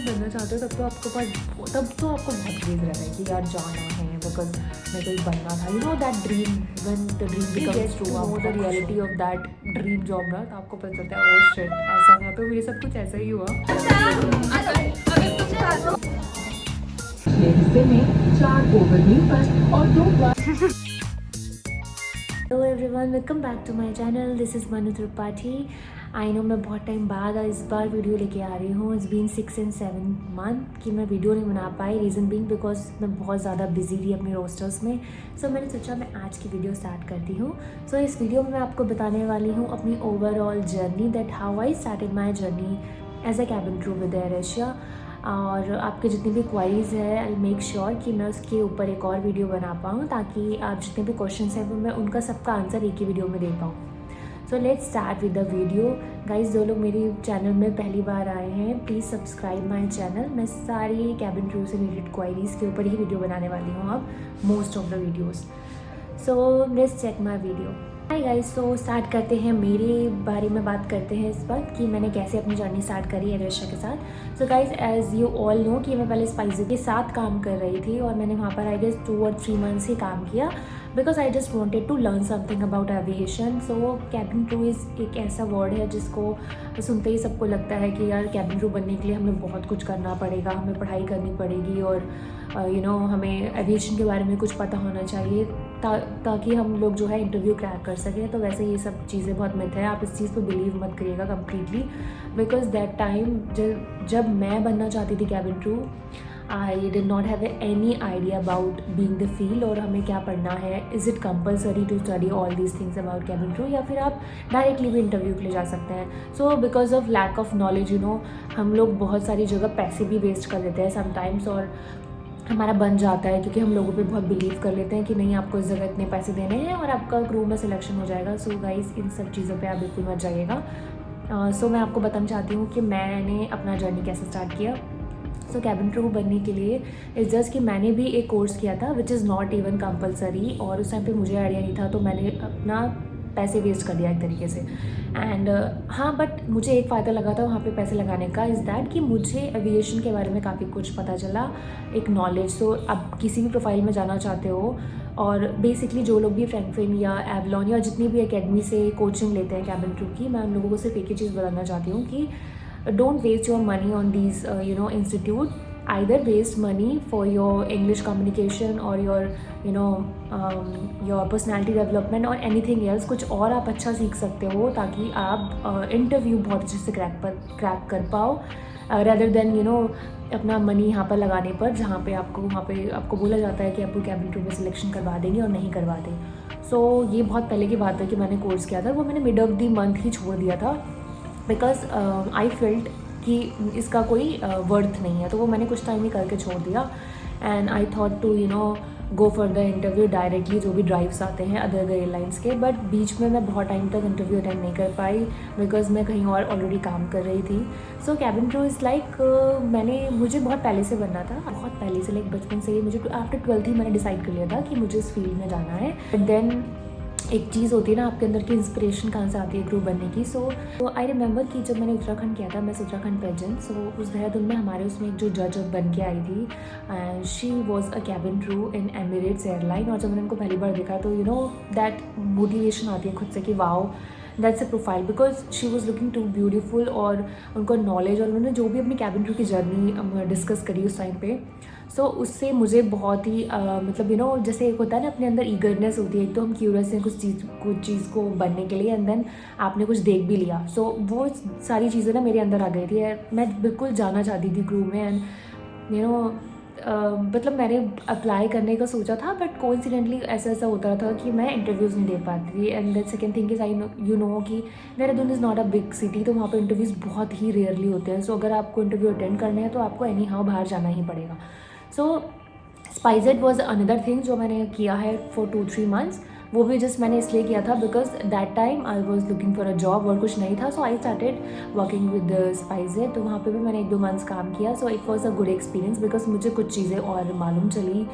बनना चाहते हो तब तो आपको बहुत क्रेज रहता है कि यार जाना है, बिकॉज मैं कोई बनना था, you know that dream, when the dream becomes true, no the reality of that dream job ना, तो आपको पता चलता है ओ शिट ऐसा था। तो ये सब कुछ ऐसा ही हुआ। हिस्से में 4 ओवरव्यू पर और 2 hello everyone, welcome back to my channel. This is Manu Tripathi. I know मैं बहुत टाइम बाद इस बार वीडियो लेके आ रही हूँ। इट्स बीन 6 and 7 month कि मैं वीडियो नहीं बना पाई। रीज़न बीइंग बिकॉज मैं बहुत ज़्यादा बिजी थी अपने रोस्टर्स में। सो मैंने सोचा मैं आज की वीडियो स्टार्ट करती हूँ। सो इस वीडियो में मैं आपको बताने वाली हूँ अपनी overall journey, that how I started my journey as a cabin crew with AirAsia. और आपके जितनी भी क्वारीज़ है आई मेक श्योर कि मैं उसके ऊपर एक और वीडियो बना पाऊँ, ताकि आप जितने भी क्वेश्चंस हैं वो मैं उनका सबका आंसर एक ही वीडियो में दे पाऊँ। So let's start with the video. Guys, जो लोग मेरी चैनल में पहली बार आए हैं प्लीज़ सब्सक्राइब माई चैनल। मैं सारी कैबिन क्रू से रिलेटेड क्वारीज़ के ऊपर ही वीडियो बनाने वाली हूँ अब, most of the videos. So let's check my video. Hi guys, so start करते हैं। मेरे बारे में बात करते हैं इस वक्त कि मैंने कैसे अपनी जर्नी स्टार्ट करी एयर एशिया के साथ। So guys, as you all know कि मैं पहले स्पाइसी के साथ काम कर रही थी और मैंने वहाँ पर आई गेस 2 or 3 months ही काम किया, because I just wanted to learn something about aviation. So cabin crew is एक ऐसा वर्ड है जिसको सुनते ही सबको लगता है कि यार कैबिन क्रू बनने के लिए हमें बहुत कुछ करना पड़ेगा, हमें पढ़ाई करनी पड़ेगी और हमें एविएशन के बारे में कुछ पता होना चाहिए ताकि हम लोग जो है इंटरव्यू क्रैक कर सकें। तो वैसे ये सब चीज़ें बहुत मिथ है, आप इस चीज़ को बिलीव मत करिएगा कम्प्लीटली, बिकॉज दैट टाइम जब मैं बनना चाहती थी cabin crew, I did not have any idea about being the field और हमें क्या पढ़ना है। Is it compulsory to study all these things about cabin crew, या फिर आप डायरेक्टली भी इंटरव्यू के लिए जा सकते हैं। So because of lack of knowledge हम लोग बहुत सारी जगह पैसे भी वेस्ट कर देते हैं समटाइम्स, और हमारा बन जाता है क्योंकि हम लोगों पे बहुत बिलीव कर लेते हैं कि नहीं आपको इस जगह इतने पैसे देने हैं और आपका क्रू में सिलेक्शन हो जाएगा। सो गाइस, इन सब चीज़ों पे आप बिल्कुल मत जाइएगा। सो मैं आपको बताना चाहती हूँ कि मैंने अपना जर्नी कैसे स्टार्ट किया। सो कैबिन क्रू बनने के लिए इस जस्ट कि मैंने भी एक कोर्स किया था which is not even compulsory, और उस टाइम पे मुझे आइडिया नहीं था, तो मैंने अपना पैसे वेस्ट कर दिया एक तरीके से। एंड हाँ, बट मुझे एक फ़ायदा लगा था वहाँ पे पैसे लगाने का, इज़ दैट कि मुझे एविएशन के बारे में काफ़ी कुछ पता चला, एक नॉलेज। सो अब किसी भी प्रोफाइल में जाना चाहते हो, और बेसिकली जो लोग भी फ्रैंकफिन या एवलॉन या जितनी भी एकेडमी से कोचिंग लेते हैं कैबिन क्रू की, मैं उन लोगों को सिर्फ एक ही चीज़ बताना चाहती हूँ कि don't waste your money on these institute. Either waste money for your English communication or your your personality development or anything else, कुछ और आप अच्छा सीख सकते हो ताकि आप इंटरव्यू बहुत अच्छे से क्रैक कर पाओ, rather than अपना मनी यहाँ पर लगाने पर, जहाँ पे आपको बोला जाता है कि आपको कैबिन क्रू में सिलेक्शन करवा देंगे और नहीं करवाते। सो ये बहुत पहले की बात है कि मैंने कोर्स किया था, वो मैंने मिड ऑफ द मंथ ही छोड़ दिया था, बिकॉज आई फेल्ट कि इसका कोई वर्थ नहीं है, तो वो मैंने कुछ टाइम ही करके छोड़ दिया। And I thought to go for the interview directly, जो भी ड्राइव्स आते हैं अदर एयरलाइंस के, बट बीच में मैं बहुत टाइम तक इंटरव्यू अटेंड नहीं कर पाई बिकॉज मैं कहीं और ऑलरेडी काम कर रही थी। सो कैबिन क्रू इज़ लाइक मुझे बहुत पहले से बनना था, बहुत पहले से, लाइक बचपन से ही मुझे आफ्टर 12th ही मैंने डिसाइड कर लिया था कि मुझे इस फील्ड में जाना है। बट देन एक चीज़ होती है ना, आपके अंदर की इंस्पिरेशन कहाँ से आती है क्रू बनने की। सो आई रिमेंबर कि जब मैंने उत्तराखंड किया था, मैं उत्तराखंड पेजेंट, सो उस देहरादून में हमारे उसमें एक जो जज बन के आई थी, and she was a cabin crew in Emirates airline. और जब मैंने उनको पहली बार देखा तो दैट मोटिवेशन आती है खुद से कि wow that's a profile, because she was looking to beautiful, और उनको नॉलेज और उन्होंने जो भी अपनी कैबिन क्रू की जर्नी डिस्कस करी उस टाइम पे, सो उससे मुझे बहुत ही मतलब जैसे एक होता है ना अपने अंदर ईगरनेस होती है, एक तो हम क्यूरियस हैं कुछ चीज़ को बनने के लिए, एंड देन आपने कुछ देख भी लिया। सो वो सारी चीज़ें ना मेरे अंदर आ गई थी, मैं बिल्कुल जाना चाहती थी क्रू में। एंड मतलब मैंने अप्लाई करने का सोचा था, बट कोइंसिडेंटली ऐसा होता था कि मैं इंटरव्यूज़ नहीं दे पाती थी। And that second thing is I know कि Dehradun is not a big city, तो वहाँ पर इंटरव्यूज़ बहुत ही रेयरली होते हैं। सो अगर आपको इंटरव्यू अटेंड करने हैं तो आपको एनी हाउ बाहर जाना ही पड़ेगा। सो स्पाइसेट वॉज अनदर थिंग जो मैंने किया है फॉर 2-3 months। वो भी जस्ट मैंने इसलिए किया था because that time I was looking for a job और कुछ नहीं था। सो आई स्टार्टेड वर्किंग विद स्पाइसेट, तो वहाँ पे भी मैंने 1-2 months काम किया। So it was a good experience because मुझे कुछ चीज़ें और मालूम चली।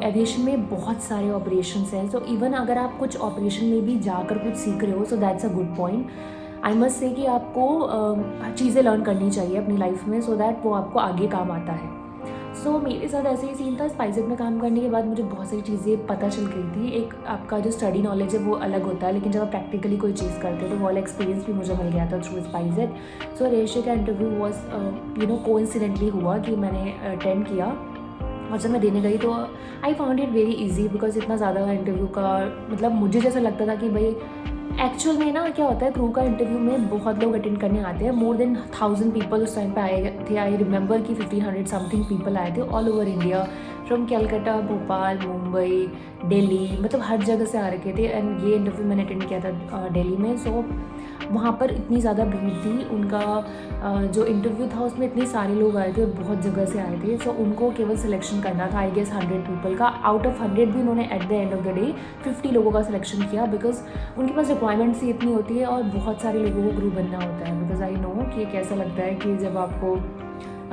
एविएशन में बहुत सारे ऑपरेशंस हैं, सो इवन अगर आप कुछ ऑपरेशन में भी जाकर कुछ सीख रहे हो, so that's a good point. I must say कि आपको चीज़ें लर्न करनी चाहिए अपनी लाइफ में, सो दैट वो आपको आगे काम आता है। सो मेरे साथ ऐसे ही सीन था। स्पाइसजेट में काम करने के बाद मुझे बहुत सारी चीज़ें पता चल गई थी। एक आपका जो स्टडी नॉलेज है वो अलग होता है, लेकिन जब आप प्रैक्टिकली कोई चीज़ करते हो तो वो वाला एक्सपीरियंस भी मुझे मिल गया था थ्रू स्पाइसजेट। सो रेशे का इंटरव्यू वॉज कोइंसिडेंटली हुआ कि मैंने अटेंड किया, और जब मैं देने गई तो I found it very easy, because इतना ज़्यादा इंटरव्यू का मतलब मुझे जैसा लगता था कि भाई एक्चुअल में ना क्या होता है, क्रू का इंटरव्यू में बहुत लोग अटेंड करने आते हैं। मोर देन 1000 पीपल उस टाइम पे आए थे। आई रिमेंबर कि 1500 समथिंग पीपल आए थे all over India, from Calcutta, Bhopal, Mumbai, Delhi, मतलब हर जगह से आ रखे थे। एंड ये इंटरव्यू मैंने अटेंड किया था दिल्ली में। सो वहाँ पर इतनी ज़्यादा भीड़ थी, उनका जो इंटरव्यू था उसमें इतने सारे लोग आए थे और बहुत जगह से आए थे। सो उनको केवल सिलेक्शन करना था, आई गेस 100 पीपल का। आउट ऑफ 100 भी उन्होंने at the end of the day 50 लोगों का सिलेक्शन किया, बिकॉज उनके पास रिक्वायरमेंट्स ही इतनी होती है और बहुत सारे लोगों को ग्रुप बनना होता है। बिकॉज आई नो कि कैसा लगता है कि जब आपको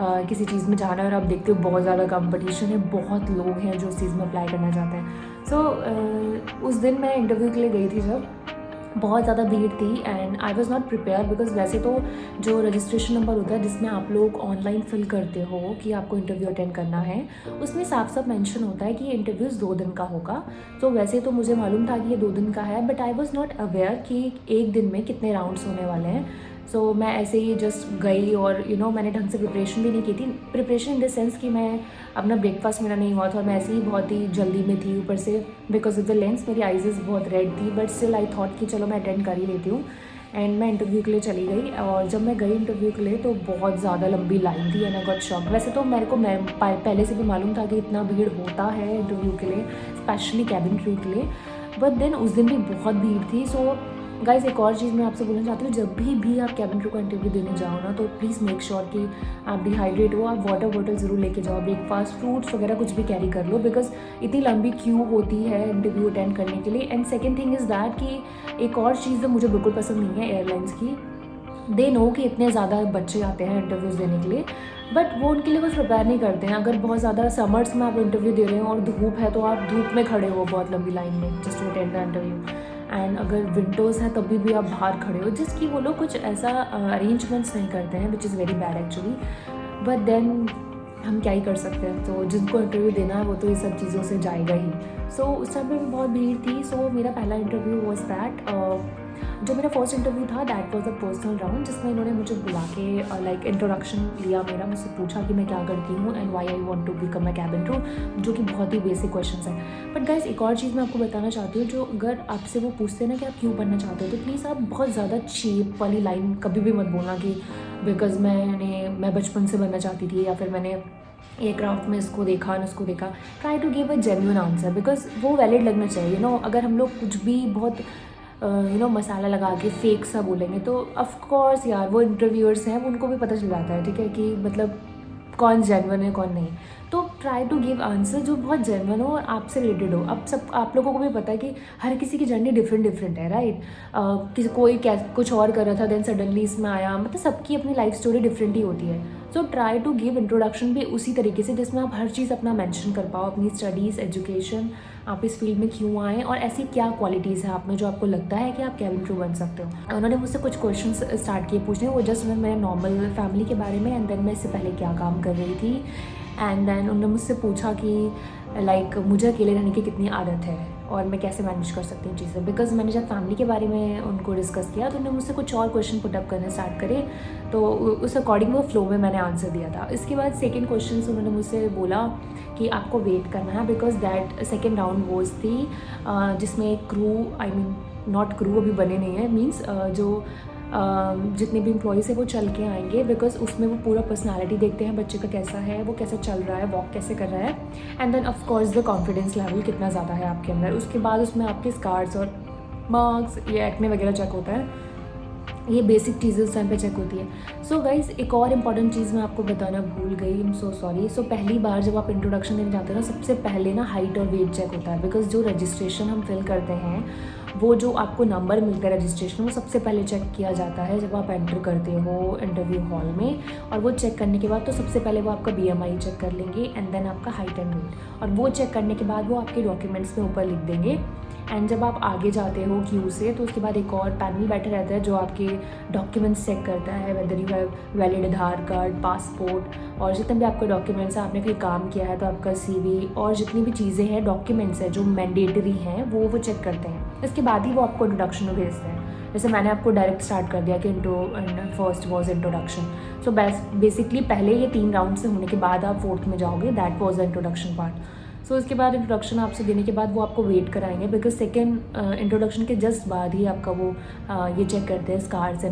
किसी चीज़ में जाना है और आप देखते हो बहुत ज़्यादा कंपटीशन है, बहुत लोग हैं जो उस चीज़ में अप्लाई करना चाहते हैं। सो उस दिन मैं इंटरव्यू के लिए गई थी जब बहुत ज़्यादा भीड़ थी, and I was not prepare, because वैसे तो जो रजिस्ट्रेशन नंबर होता है जिसमें आप लोग ऑनलाइन फिल करते हो कि आपको इंटरव्यू अटेंड करना है, उसमें साफ साफ मेंशन होता है कि ये इंटरव्यूज़ 2 दिन का होगा। तो वैसे तो मुझे मालूम था कि ये 2 दिन का है, but I was not aware कि एक दिन में कितने राउंड्स होने वाले हैं। सो मैं ऐसे ही जस्ट गई और मैंने ढंग से प्रिपरेशन भी नहीं की थी। प्रिपरेशन इन द सेंस कि मैं अपना ब्रेकफास्ट मेरा नहीं हुआ था और मैं ऐसे ही बहुत ही जल्दी में थी, ऊपर से बिकॉज ऑफ द लेंस मेरी आइज़ बहुत रेड थी, बट स्टिल आई थॉट कि चलो मैं अटेंड कर ही लेती हूँ। एंड मैं इंटरव्यू के लिए चली गई, और जब मैं गई इंटरव्यू के लिए तो बहुत ज़्यादा लंबी लाइन थी एंड आई गॉट शॉक। वैसे तो मेरे को पहले से भी मालूम था कि इतना भीड़ होता है इंटरव्यू के लिए, स्पेशली कैबिन क्रू के लिए, बट देन उस दिन भी बहुत भीड़ थी। सो गाइस, एक और चीज़ मैं आपसे बोलना चाहती हूँ, जब भी आप कैबिन क्रू का इंटरव्यू देने जाओ ना, तो प्लीज़ मेक श्योर कि आप डिहाइड्रेट हो, आप वाटर बॉटल ज़रूर लेके जाओ, ब्रेकफास्ट, फ्रूट्स वगैरह कुछ भी कैरी कर लो, बिकॉज इतनी लंबी क्यू होती है इंटरव्यू अटेंड करने के लिए। And second thing is that कि एक और चीज़ जो मुझे बिल्कुल पसंद नहीं है एयरलाइंस की, दे नो कि इतने ज़्यादा बच्चे आते हैं इंटरव्यूज़ देने के लिए, बट वो उनके लिए कुछ प्रिपेयर नहीं करते हैं। अगर बहुत ज़्यादा समर्स में आप इंटरव्यू दे रहे हो और धूप है, तो आप धूप में खड़े हो बहुत लंबी लाइन में just to attend the interview. And अगर विंडोज़ है तभी भी आप बाहर खड़े हो, जिसकी वो लोग कुछ ऐसा अरेंजमेंट्स नहीं करते हैं, which is very bad actually. But then हम क्या ही कर सकते हैं, तो जिनको इंटरव्यू देना है वो तो ये सब चीज़ों से जाएगा ही। सो उस टाइम पे भी बहुत भीड़ थी। सो मेरा पहला इंटरव्यू वॉज दैट, जो मेरा फर्स्ट इंटरव्यू था that was a personal round, जिसमें इन्होंने मुझे बुला के लाइक इंट्रोडक्शन लिया मेरा, मुझसे पूछा कि मैं क्या करती हूँ and why I want to become a cabin crew, जो कि बहुत ही बेसिक क्वेश्चंस हैं। बट गाइस, एक और चीज़ मैं आपको बताना चाहती हूँ, जो अगर आपसे वो पूछते हैं ना कि आप क्यों बनना चाहते हो, तो प्लीज़ आप बहुत ज़्यादा चीप वाली लाइन कभी भी मत बोलना कि बिकॉज मैं बचपन से बनना चाहती थी, या फिर मैंने एयरक्राफ्ट में इसको देखा न उसको देखा। Try to give a genuine answer, because वो वैलिड लगना चाहिए। अगर हम लोग कुछ भी बहुत मसाला लगा के फेक सा बोलेंगे तो ऑफ कोर्स यार वो इंटरव्यूअर्स हैं, उनको भी पता चल जाता है, ठीक है, कि मतलब कौन जेन्युइन है कौन नहीं। तो ट्राई टू गिव आंसर जो बहुत जेन्युइन हो और आपसे रिलेटेड हो। अब सब आप लोगों को भी पता है कि हर किसी की जर्नी डिफरेंट है, राइट। किसी कोई कुछ और कर रहा था, देन सडनली इसमें आया, मतलब सबकी अपनी लाइफ स्टोरी डिफरेंट ही होती है। So try to give introduction भी उसी तरीके से जिसमें आप हर चीज़ अपना मेंशन कर पाओ, अपनी स्टडीज़, एजुकेशन, आप इस फील्ड में क्यों आए और ऐसी क्या क्वालिटीज़ है आप में जो आपको लगता है कि आप कैबिन क्रू बन सकते हो। उन्होंने मुझसे कुछ क्वेश्चंस स्टार्ट किए पूछने, वो जस्ट मेरे नॉर्मल फैमिली के बारे में, एंड देन मैं इससे पहले क्या काम कर रही थी, एंड देन उन्होंने मुझसे पूछा कि लाइक मुझे अकेले रहने की कितनी आदत है और मैं कैसे मैनेज कर सकती हूँ चीज़ें। बिकॉज मैंने जब फैमिली के बारे में उनको डिस्कस किया तो उन्होंने मुझसे कुछ और क्वेश्चन पुटअप करने स्टार्ट करे, तो उस अकॉर्डिंग वो फ्लो में मैंने आंसर दिया था। इसके बाद सेकेंड क्वेश्चन उन्होंने मुझसे बोला कि आपको वेट करना है, because that second round was थी जिसमें crew, I mean not crew अभी बने नहीं है, मीन्स जो जितने भी एम्प्लॉयज़ है वो चल के आएंगे, बिकॉज उसमें वो पूरा पर्सनालिटी देखते हैं बच्चे का कैसा है, वो कैसे चल रहा है, वॉक कैसे कर रहा है, and then of course the confidence level कितना ज़्यादा है आपके अंदर। उसके बाद उसमें आपके स्कार्स और मार्क्स, ये एक्ने वगैरह चेक होता है, ये बेसिक चीज़ें उस टाइम पे चेक होती है। सो गाइज़, एक और इम्पॉर्टेंट चीज़ मैं आपको बताना भूल गई, आई एम सो सॉरी। सो पहली बार जब आप इंट्रोडक्शन देने जाते हो ना, सबसे पहले ना हाइट और वेट चेक होता है, बिकॉज जो रजिस्ट्रेशन हम फिल करते हैं, वो जो आपको नंबर मिलता है रजिस्ट्रेशन, वो सबसे पहले चेक किया जाता है जब आप एंटर करते हो इंटरव्यू हॉल में। और वो चेक करने के बाद तो सबसे पहले वो आपका BMI चेक कर लेंगे, एंड देन आपका हाइट एंड वेट, और वो चेक करने के बाद वो आपके डॉक्यूमेंट्स में ऊपर लिख देंगे एंड जब आप आगे जाते हो क्यू से तो उसके बाद एक और पैनल बैठे रहता है जो आपके डॉक्यूमेंट्स चेक करता है, whether you have valid Aadhaar card, passport और जितने भी आपके डॉक्यूमेंट्स हैं, आपने कोई काम किया है तो आपका CV और जितनी भी चीज़ें हैं, डॉक्यूमेंट्स हैं जो मैंडेटरी हैं वो चेक करते हैं। इसके बाद ही वो आपको इंट्रोडक्शन में भेजते हैं। जैसे मैंने आपको डायरेक्ट स्टार्ट कर दिया कि first was introduction. So basically पहले ये 3 राउंड से होने के बाद आप 4th में जाओगे, that was the introduction part. So इसके बाद इंट्रोडक्शन आपसे देने के बाद वो आपको वेट कराएंगे, बिकॉज सेकेंड इंट्रोडक्शन के जस्ट बाद ही आपका वो ये चेक करते हैं स्कार्स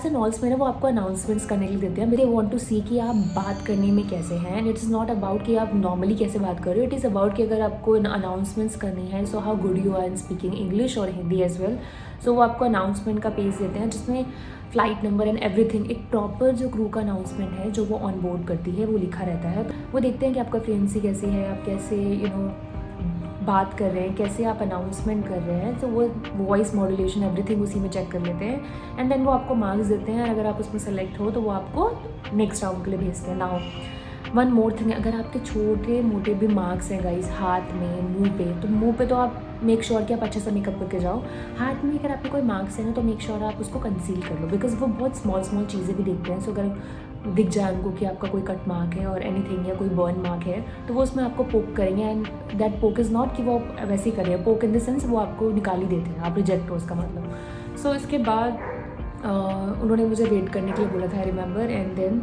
एंड ऑल्स में ना वो आपको अनाउंसमेंट्स करने के लिए देते हैं। दे वांट टू सी कि आप बात करने में कैसे हैं, and it is not about कि आप नॉर्मली कैसे बात कर रहे हो, इट इज़ अबाउट कि अगर आपको अनाउंसमेंट्स करनी है so how good you are in speaking English और हिंदी एज वेल। सो वो आपको अनाउंसमेंट का पेज देते हैं जिसमें फ्लाइट नंबर एंड एवरीथिंग, एक प्रॉपर जो क्रू का अनाउंसमेंट है जो वो ऑन बोर्ड करती है वो लिखा रहता है। वो देखते हैं कि आपका फ्लुएंसी कैसी है, आप कैसे बात कर रहे हैं, कैसे आप अनाउंसमेंट कर रहे हैं। तो वो वॉइस मॉड्यूलेशन एवरीथिंग उसी में चेक कर लेते हैं एंड देन वो आपको मार्क्स देते हैं। अगर आप उसमें सेलेक्ट हो तो वो आपको नेक्स्ट राउंड के लिए भेजते हैं। नाउ वन मोर थिंग, अगर आपके छोटे मोटे भी मार्क्स हैं गाइस हाथ में, मुंह पे तो आप मेक श्योर कि आप अच्छे से मेकअप करके जाओ। हाथ में अगर आपके कोई मार्क्स है ना तो मेक श्योर आप उसको कंसील कर लो, बिकॉज वो बहुत स्मॉल चीज़ें भी देखते हैं। सो अगर दिख जाए उनको कि आपका कोई कट मार्क है और एनीथिंग या कोई बर्न मार्क है तो वो उसमें आपको पोक करेंगे, एंड दैट पोक इज़ नॉट कि वो वैसे ही करें, पोक इन द सेंस वो आपको निकाल ही देते हैं, आप रिजेक्ट हो उसका मतलब। सो इसके बाद उन्होंने मुझे वेट करने के लिए बोला था, I remember. And then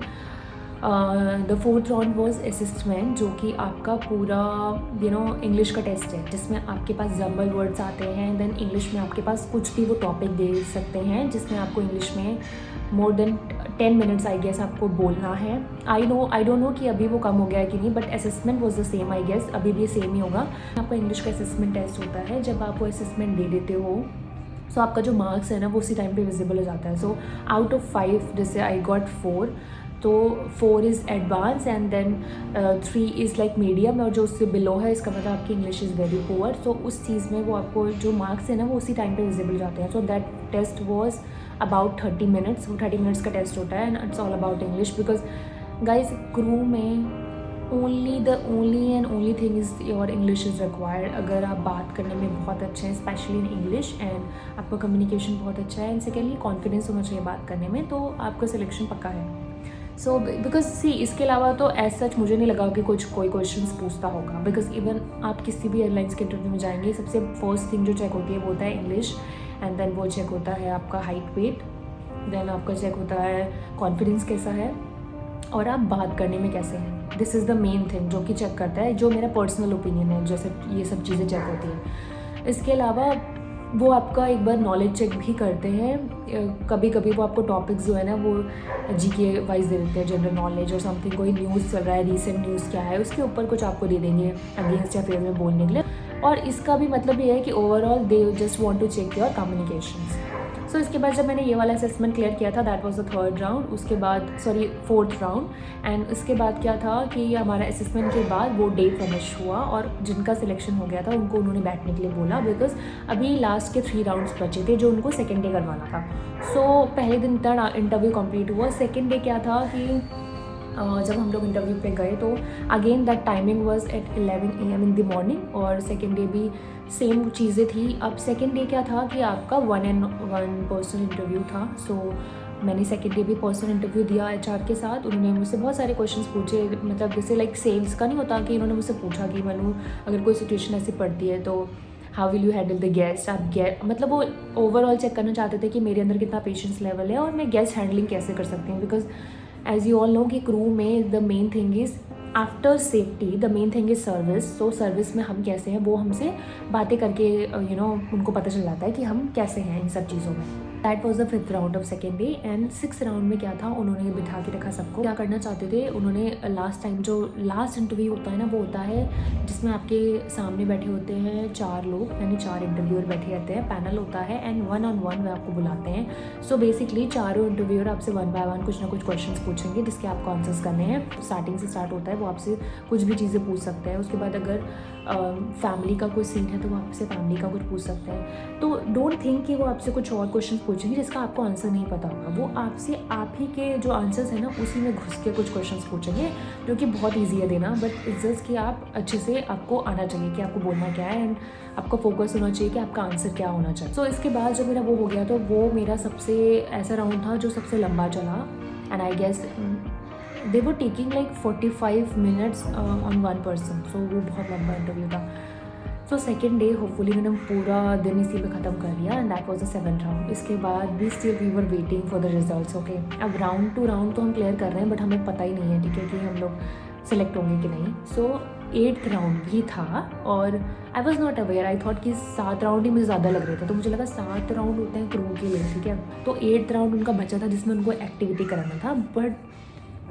the 4th round was assessment, जो कि आपका पूरा इंग्लिश का टेस्ट है जिसमें आपके पास जम्बल वर्ड्स आते हैं। देन इंग्लिश में आपके पास कुछ भी वो टॉपिक दे सकते हैं जिसमें आपको इंग्लिश में more than 10 minutes I guess आपको बोलना है। आई डोंट नो कि अभी वो कम हो गया है कि नहीं, but assessment was the same I guess, अभी भी सेम ही होगा। आपका इंग्लिश का असेसमेंट टेस्ट होता है, जब आप वो असेसमेंट दे देते हो सो आपका जो मार्क्स है ना वो उसी टाइम पे विजिबल हो जाता है। सो आउट ऑफ 5 जैसे आई गॉट 4, तो 4 is advance and then 3 is like medium, और जो उससे बिलो है इसका मतलब आपकी इंग्लिश इज़ वेरी पुअर। तो उस चीज़ में वो आपको जो मार्क्स है ना वो उसी टाइम पे विजिबल हो जाते हैं। So that test was about 30 minutes, वो 30 मिनट्स का टेस्ट होता है and it's all about English, because guys crew में only and only thing is your English is required. अगर आप बात करने में बहुत अच्छे हैं स्पेशली इन इंग्लिश, एंड आपका कम्युनिकेशन बहुत अच्छा है, एंड सेकेंडली कॉन्फिडेंस होना चाहिए बात करने में, तो आपका सिलेक्शन पक्का है। सो बिकॉज सी इसके अलावा तो एज सच मुझे नहीं लगा कि कोई क्वेश्चंस पूछता होगा, बिकॉज इवन आप किसी भी एयरलाइंस के इंटरव्यू में जाएंगे सबसे फर्स्ट थिंग जो चेक होती है वो होता है इंग्लिश, एंड देन वो चेक होता है आपका हाइट वेट, देन आपका चेक होता है कॉन्फिडेंस कैसा है और आप बात करने में कैसे हैं। This is the main thing जो कि चेक करता है, जो मेरा पर्सनल ओपिनियन है, जैसे ये सब चीज़ें चेक होती हैं। इसके अलावा वो आपका एक बार नॉलेज चेक भी करते हैं, कभी कभी वो आपको टॉपिक्स जो है ना वो GK वाइज दे देते हैं, जनरल नॉलेज और समथिंग, कोई न्यूज़ चल रहा है, रीसेंट न्यूज़ क्या है उसके ऊपर कुछ आपको दे देंगे अगेंस्ट या फेवर में बोलने के लिए। और इसका भी मतलब ये है कि overall they just want to check your communications. So इसके बाद जब मैंने ये वाला असेसमेंट क्लियर किया था, that was the 3rd round, उसके बाद 4th राउंड, एंड उसके बाद क्या था कि हमारा असेसमेंट के बाद वो डे फिनिश हुआ और जिनका सिलेक्शन हो गया था उनको उन्होंने बैठने के लिए बोला, बिकॉज अभी लास्ट के 3 राउंड्स बचे थे जो उनको सेकेंड डे करवाना था। सो पहले दिन इतना इंटरव्यू कंप्लीट हुआ। सेकेंड डे क्या था कि जब हम लोग इंटरव्यू पे गए तो again that timing was at 11 AM in the morning, और सेकेंड डे भी सेम चीज़ें थी। अब सेकेंड डे क्या था कि आपका 1-on-1 पर्सनल इंटरव्यू था। सो मैंने सेकेंड डे भी पर्सनल इंटरव्यू दिया HR के साथ। उन्होंने मुझसे बहुत सारे क्वेश्चंस पूछे, मतलब जैसे लाइक सेल्स का नहीं होता कि उन्होंने मुझसे पूछा कि मनु अगर कोई सिचुएशन ऐसी पड़ती है तो how will you handle the guest, आप मतलब वो ओवरऑल चेक करना चाहते थे कि मेरे अंदर कितना पेशेंस लेवल है और मैं गेस्ट हैंडलिंग कैसे कर सकती हूँ, because as you all know कि क्रू में the main thing is after safety, the main thing is service. So service में हम कैसे हैं वो हमसे बातें करके उनको पता चल जाता है कि हम कैसे हैं इन सब चीज़ों में। That was the 5th round of second day. And 6th round में क्या था, उन्होंने बिठा के रखा सबको। क्या करना चाहते थे उन्होंने, लास्ट टाइम जो लास्ट इंटरव्यू होता है ना वो होता है जिसमें आपके सामने बैठे होते हैं 4 लोग, यानी 4 इंटरव्यूअर बैठे रहते हैं, पैनल होता है, एंड 1-on-1 वे आपको बुलाते हैं। सो बेसिकली चारों इंटरव्यूअर आपसे 1 by 1 कुछ ना कुछ क्वेश्चंस पूछेंगे जिसके आपको आंसर्स करने हैं। स्टार्टिंग से स्टार्ट होता है, वो आपसे कुछ भी चीज़ें पूछ सकते हैं। उसके बाद अगर फैमिली का कोई सीन है तो वो आपसे फैमिली का कुछ पूछ सकते हैं। तो डोंट थिंक कि वो आपसे कुछ और क्वेश्चन पूछेंगे जिसका आपको आंसर नहीं पता होगा। वो आपसे आप ही के जो आंसर्स हैं ना उसी में घुस के कुछ क्वेश्चन पूछेंगे, जो कि बहुत ईजी है देना, बट इट्स जस्ट कि आप अच्छे से आपको आना चाहिए कि आपको बोलना क्या है, एंड आपका फोकस होना चाहिए कि आपका आंसर क्या होना चाहिए। सो इसके बाद जब मेरा वो हो गया तो वो मेरा सबसे ऐसा राउंड था जो सबसे लंबा चला, and I guess they were taking like 45 minutes on one person. So वो बहुत लंबा इंटरव्यू था। सो सेकेंड डे होपफुली मैंने पूरा दिन इसी में ख़त्म कर लिया, and that was the 7th round. इसके बाद भी still we were waiting for the results. Okay, अब राउंड टू राउंड तो हम क्लियर कर रहे हैं, बट हमें पता ही नहीं है, ठीक है, कि हम लोग सेलेक्ट होंगे कि नहीं। सो 8th राउंड भी था और आई was not aware, I thought कि 7 राउंड ही मुझे ज़्यादा लग रहे थे, तो मुझे लगा 7 राउंड होते हैं क्रू के लिए, ठीक है। तो 8th राउंड उनका बचा था जिसमें उनको एक्टिविटी कराना था, बट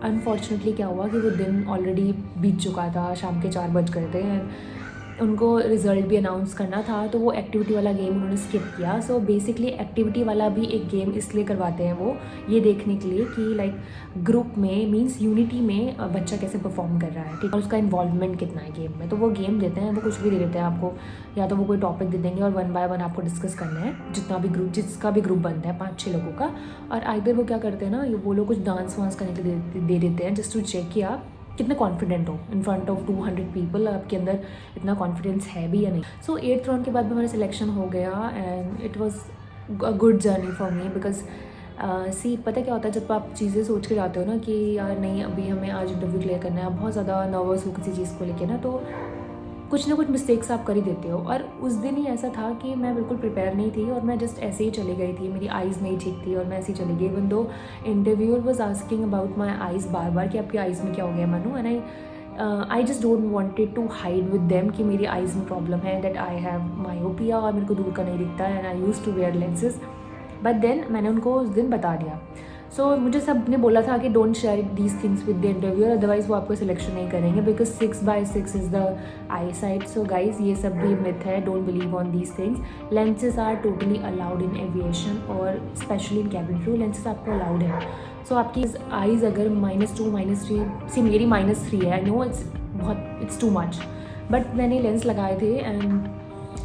अनफॉर्चुनेटली क्या हुआ कि वो दिन ऑलरेडी बीत चुका था, शाम के 4 बज गए थे, एंड उनको रिज़ल्ट भी अनाउंस करना था, तो वो एक्टिविटी वाला गेम उन्होंने स्किप किया। सो बेसिकली एक्टिविटी वाला भी एक गेम इसलिए करवाते हैं वो, ये देखने के लिए कि लाइक ग्रुप में मींस यूनिटी में बच्चा कैसे परफॉर्म कर रहा है, ठीक है, और उसका इन्वॉल्वमेंट कितना है गेम में। तो वो गेम देते हैं, वो कुछ भी दे देते हैं आपको, या तो वो कोई टॉपिक दे देंगे और 1 बाय 1 आपको डिस्कस करना है, जिसका भी ग्रुप बनता है 5-6 लोगों का। और आइदर वो क्या करते हैं ना, वो लोग कुछ डांस वांस करने के लिए दे देते हैं, जस्ट टू चेक कि आप कितने कॉन्फिडेंट हो इन फ्रंट ऑफ 200 पीपल, आपके अंदर इतना कॉन्फिडेंस है भी या नहीं। सो 8th राउंड के बाद भी हमारा सिलेक्शन हो गया, and it was a good journey for me, because पता क्या होता है, जब आप चीज़ें सोच के जाते हो ना कि यार नहीं अभी हमें आज इंटरव्यू क्लियर करना है, बहुत ज़्यादा नर्वस हो किसी चीज़ को लेकर ना, तो कुछ ना कुछ मिस्टेक्स आप कर ही देते हो। और उस दिन ही ऐसा था कि मैं बिल्कुल प्रिपेयर नहीं थी और मैं जस्ट ऐसे ही चली गई थी, मेरी आइज़ नहीं ठीक थी और मैं ऐसे ही चली गई, even though interviewer was asking about my eyes बार बार कि आपकी आइज़ में क्या हो गया Manu, and I just don't wanted to hide with them कि मेरी आइज़ में प्रॉब्लम है, दैट आई हैव मायोपिया और मेरे को दूर का नहीं दिखता है, and I use to wear lenses. But then मैंने उनको उस दिन बता दिया। सो मुझे सब ने बोला था कि don't share these things with the interviewer, otherwise वो आपको सिलेक्शन नहीं करेंगे, because 6/6 is the eyesight. So guys ये सब भी मिथ है, don't believe on these things. Lenses are totally allowed in aviation और specially in cabin crew, lenses आपको अलाउड है। सो आपकी आइज़ अगर -2 -3, सी मेरी -3 है, I know it's too much, but मैंने लेंस लगाए थे एंड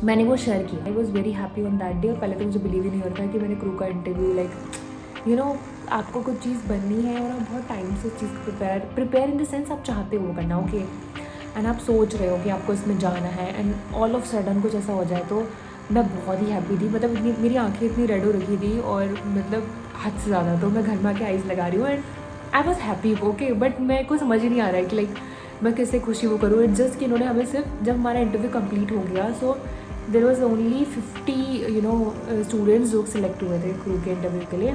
मैंने वो शेयर किया। I was very happy on that day. और पहले तो मुझे बिलीव ही नहीं होता है कि मैंने क्रू का इंटरव्यू, लाइक यू नो आपको कुछ चीज़ बननी है और आप बहुत टाइम से उस चीज़ को प्रिपेयर इन द सेंस आप चाहते हो करना, ओके, एंड आप सोच रहे हो कि आपको इसमें जाना है, एंड ऑल ऑफ सडन कुछ ऐसा हो जाए, तो मैं बहुत ही हैप्पी थी। मतलब इतनी मेरी आंखें इतनी रेड हो रखी थी और मतलब हद से ज़्यादा, तो मैं घर में आके आइज़ लगा रही हूँ and I was happy, okay, but मेरे को समझ ही नहीं आ रहा है कि लाइक मैं किससे खुशी वो करूँ। इट्स जस्ट कि इन्होंने हमें सिर्फ जब हमारा इंटरव्यू कंप्लीट हो गया, सो देर वॉज ओनली 50 स्टूडेंट्स जो सिलेक्ट हुए थे क्रू के इंटरव्यू के लिए,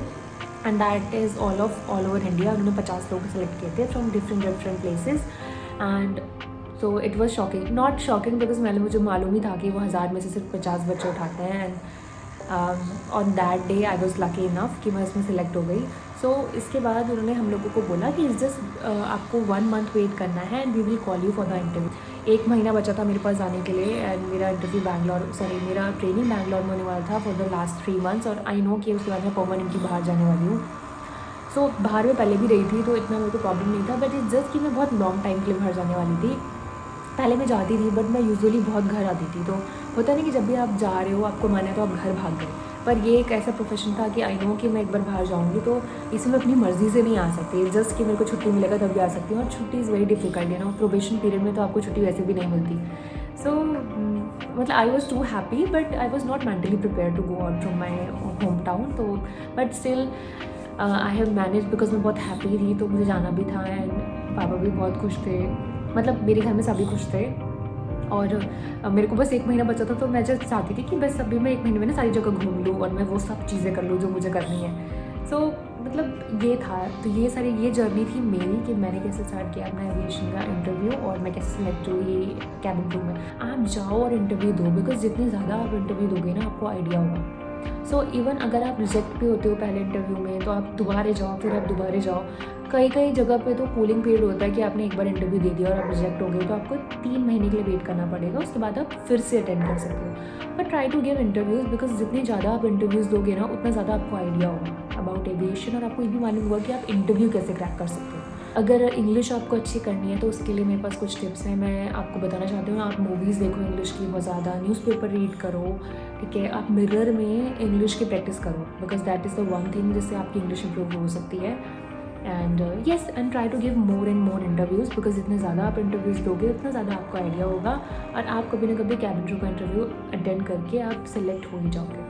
and that is all over India. उन्होंने 50 लोग सेलेक्ट किए थे from different places, and so it was shocking, not shocking because मुझे मालूम ही था कि वो 1000 में से सिर्फ 50 बच्चे उठाते हैं, and on that day I was lucky enough कि मैं उसमें सिलेक्ट हो गई। सो इसके बाद उन्होंने हम लोगों को बोला कि जस्ट आपको 1 मंथ वेट करना है and we will call you for the interview. 1 महीना बचा था मेरे पास जाने के लिए, एंड मेरा इंटरव्यू मेरा ट्रेनिंग बैंगलोर में होने वाला था फॉर द लास्ट 3 मंथ्स, और आई नो कि उसके बाद मैं परमानेंटली बाहर जाने वाली हूँ। सो बाहर में पहले भी रही थी तो इतना मेरे को प्रॉब्लम नहीं था, बट इट्स जस्ट कि मैं बहुत लॉन्ग टाइम के लिए बाहर जाने वाली थी। पहले मैं जाती थी बट मैं यूजुअली बहुत घर आती थी, तो होता नहीं कि जब भी आप जा रहे हो आपको मन है तो आप घर भाग गए, पर ये एक ऐसा प्रोफेशन था कि आई नो कि मैं एक बार बाहर जाऊँगी तो इसमें अपनी मर्ज़ी से नहीं आ सकती, जस्ट कि मेरे को छुट्टी मिलेगा तभी आ सकती हूँ, और छुट्टी is very difficult, you know, probation period में तो आपको छुट्टी वैसे भी नहीं मिलती। सो मतलब I was too happy but I was not mentally prepare to go out from my home town, तो but still I have manage because मैं बहुत हैप्पी थी, तो मुझे जाना भी था, एंड पापा भी बहुत खुश थे, मतलब मेरे घर में सभी खुश थे, और मेरे को बस 1 महीना बचा था, तो मैं जस्ट चाहती थी कि बस अभी मैं 1 महीने में ना सारी जगह घूम लूँ और मैं वो सब चीज़ें कर लूँ जो मुझे करनी है। सो मतलब ये था, तो ये जर्नी थी मेरी कि मैंने कैसे स्टार्ट किया अपना एविएशन का इंटरव्यू और मैं कैसे सिलेक्ट हुई कैबिन क्रू में। आप जाओ और इंटरव्यू दो, बिकॉज जितनी ज़्यादा आप इंटरव्यू दोगे ना आपको आइडिया होगा। सो इवन अगर आप रिजेक्ट भी होते हो पहले इंटरव्यू में तो आप दोबारा जाओ, फिर आप दोबारा जाओ। कई जगह पे तो कूलिंग पीरियड होता है कि आपने एक बार इंटरव्यू दे दिया और आप रिजेक्ट हो गए तो आपको 3 महीने के लिए वेट करना पड़ेगा, उसके बाद आप फिर से अटेंड कर सकते हो। But try to give interviews, because जितनी ज़्यादा आप इंटरव्यूज़ दोगे ना उतना ज़्यादा आपको आइडिया होगा अबाउट एविएशन, और आपको ये भी मालूम होगा कि आप इंटरव्यू कैसे क्रैक कर सकते हो। अगर इंग्लिश आपको अच्छी करनी है तो उसके लिए मेरे पास कुछ टिप्स हैं, मैं आपको बताना चाहती हूँ। आप मूवीज़ देखो इंग्लिश की बहुत ज़्यादा, न्यूज़पेपर रीड करो, ठीक है। आप मिरर में इंग्लिश की प्रैक्टिस करो, because that is the one thing जिससे आपकी इंग्लिश इंप्रूव हो सकती है। And yes, and try to give more and more interviews, because जितने ज़्यादा आप इंटरव्यूज़ दोगे उतना ज़्यादा आपको आइडिया होगा, और आप कभी ना कभी कैबिन क्रू का इंटरव्यू अटेंड करके आप सिलेक्ट हो ही जाओगे।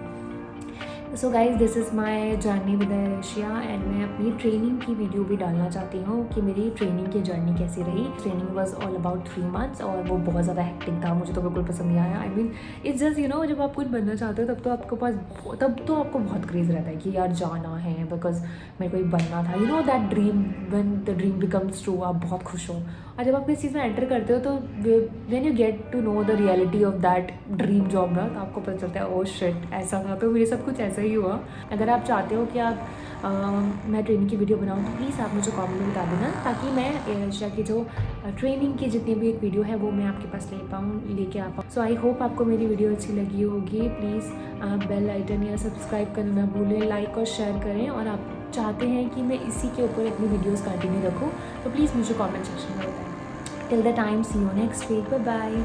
So guys, this is my journey with Asia, and मैं अपनी ट्रेनिंग की वीडियो भी डालना चाहती हूँ कि मेरी ट्रेनिंग की जर्नी कैसी रही। Training was all about 3 months और वो बहुत ज़्यादा हेक्टिक था, मुझे तो बिल्कुल पसंद नहीं आया। आई मीन इट्स जस्ट जब आप कुछ बनना चाहते हो तब तो आपको बहुत क्रेज़ रहता है कि यार जाना है, बिकॉज मेरे को ये बनना था, that dream, when the dream becomes true, आप बहुत खुश हो। और जब आप इस चीज़ में एंटर करते हो तो when you get to know the reality of that dream job ना, तो आपको पता चलता है ओ शिट ऐसा था। तो मेरे साथ कुछ ऐसा ही हुआ। अगर आप चाहते हो कि मैं ट्रेनिंग की वीडियो बनाऊँ तो प्लीज़ आप मुझे कमेंट में बता देना, ताकि मैं एयर एशिया की जो ट्रेनिंग की जितनी भी एक वीडियो है वो मैं आपके पास लेके आ पाऊँ। सो आई होप आपको मेरी वीडियो अच्छी लगी होगी। प्लीज़ आप बेल आइकन या सब्सक्राइब करना ना भूलें, लाइक और शेयर करें, और आप चाहते हैं कि मैं इसी के ऊपर अपनी वीडियोज़ कंटिन्यू रखूँ तो प्लीज़ मुझे कॉमेंट सेक्शन में बताएं। Till the time, see you next week, bye bye.